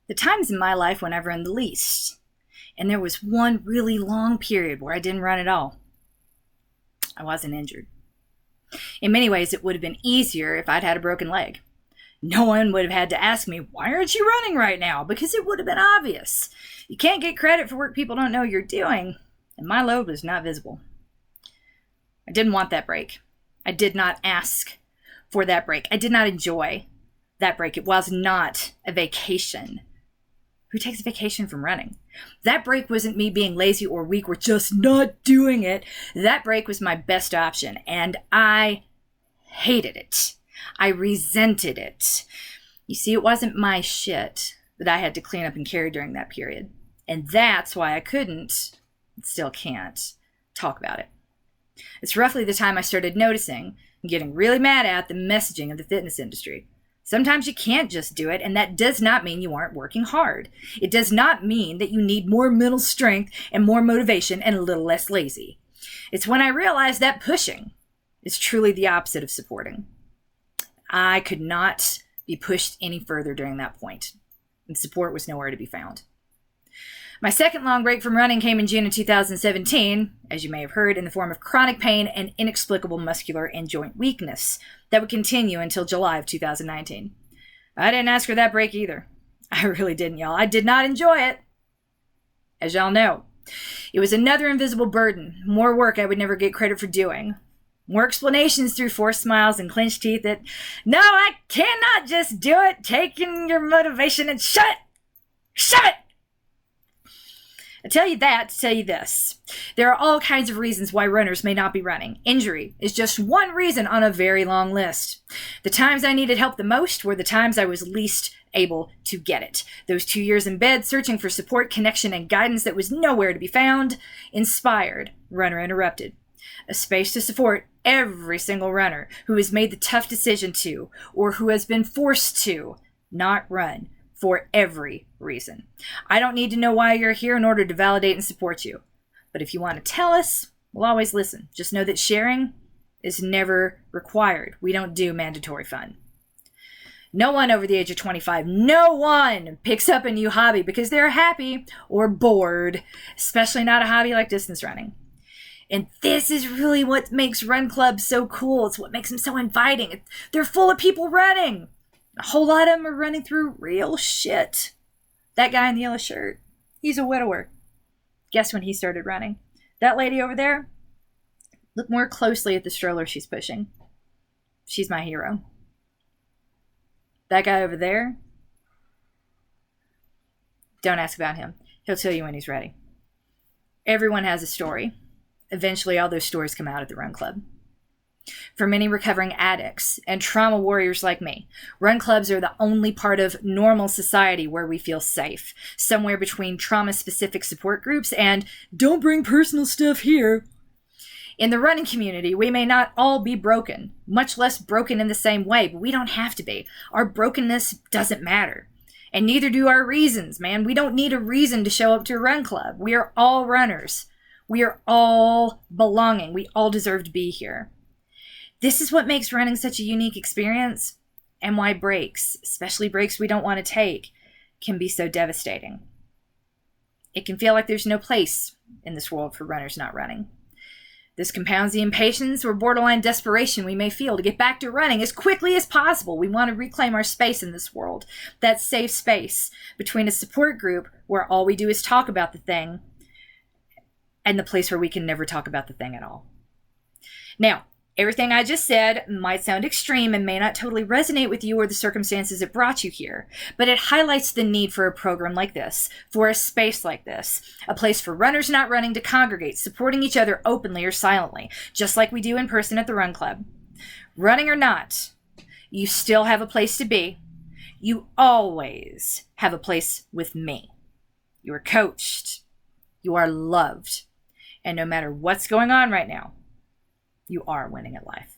The times in my life when I've run the least. And there was one really long period where I didn't run at all. I wasn't injured. In many ways, it would have been easier if I'd had a broken leg. No one would have had to ask me, why aren't you running right now? Because it would have been obvious. You can't get credit for work people don't know you're doing. And my load was not visible. I didn't want that break. I did not ask for that break. I did not enjoy that break. It was not a vacation. Who takes a vacation from running? That break wasn't me being lazy or weak or just not doing it. That break was my best option, and I hated it. I resented it. You see, it wasn't my shit that I had to clean up and carry during that period. And that's why I couldn't, still can't, talk about it. It's roughly the time I started noticing and getting really mad at the messaging of the fitness industry. Sometimes you can't just do it, and that does not mean you aren't working hard. It does not mean that you need more mental strength and more motivation and a little less lazy. It's when I realized that pushing is truly the opposite of supporting. I could not be pushed any further during that point, and support was nowhere to be found. My second long break from running came in June of 2017, as you may have heard, in the form of chronic pain and inexplicable muscular and joint weakness that would continue until July of 2019. I didn't ask for that break either. I really didn't, y'all. I did not enjoy it. As y'all know, it was another invisible burden, more work I would never get credit for doing. More explanations through forced smiles and clenched teeth that, no, I cannot just do it, taking your motivation and shove it! I tell you that to tell you this. There are all kinds of reasons why runners may not be running. Injury is just one reason on a very long list. The times I needed help the most were the times I was least able to get it. Those 2 years in bed searching for support, connection, and guidance that was nowhere to be found inspired Runner Interrupted, a space to support every single runner who has made the tough decision to, or who has been forced to, not run. For every reason. I don't need to know why you're here in order to validate and support you. But if you want to tell us, we'll always listen. Just know that sharing is never required. We don't do mandatory fun. No one over the age of 25, no one picks up a new hobby because they're happy or bored, especially not a hobby like distance running. And this is really what makes run clubs so cool. It's what makes them so inviting. They're full of people running. A whole lot of them are running through real shit. That guy in the yellow shirt, he's a widower. Guess when he started running? That lady over there, look more closely at the stroller she's pushing. She's my hero. That guy over there, don't ask about him. He'll tell you when he's ready. Everyone has a story. Eventually, all those stories come out at the run club. For many recovering addicts and trauma warriors like me, run clubs are the only part of normal society where we feel safe, somewhere between trauma-specific support groups and don't bring personal stuff here. In the running community, we may not all be broken, much less broken in the same way, but we don't have to be. Our brokenness doesn't matter. And neither do our reasons, man. We don't need a reason to show up to a run club. We are all runners. We are all belonging. We all deserve to be here. This is what makes running such a unique experience, and why breaks, especially breaks we don't want to take, can be so devastating. It can feel like there's no place in this world for runners not running. This compounds the impatience or borderline desperation we may feel to get back to running as quickly as possible. We want to reclaim our space in this world, that safe space between a support group where all we do is talk about the thing and the place where we can never talk about the thing at all. Now, everything I just said might sound extreme and may not totally resonate with you or the circumstances that brought you here, but it highlights the need for a program like this, for a space like this, a place for runners not running to congregate, supporting each other openly or silently, just like we do in person at the run club. Running or not, you still have a place to be. You always have a place with me. You are coached. You are loved. And no matter what's going on right now, you are winning at life.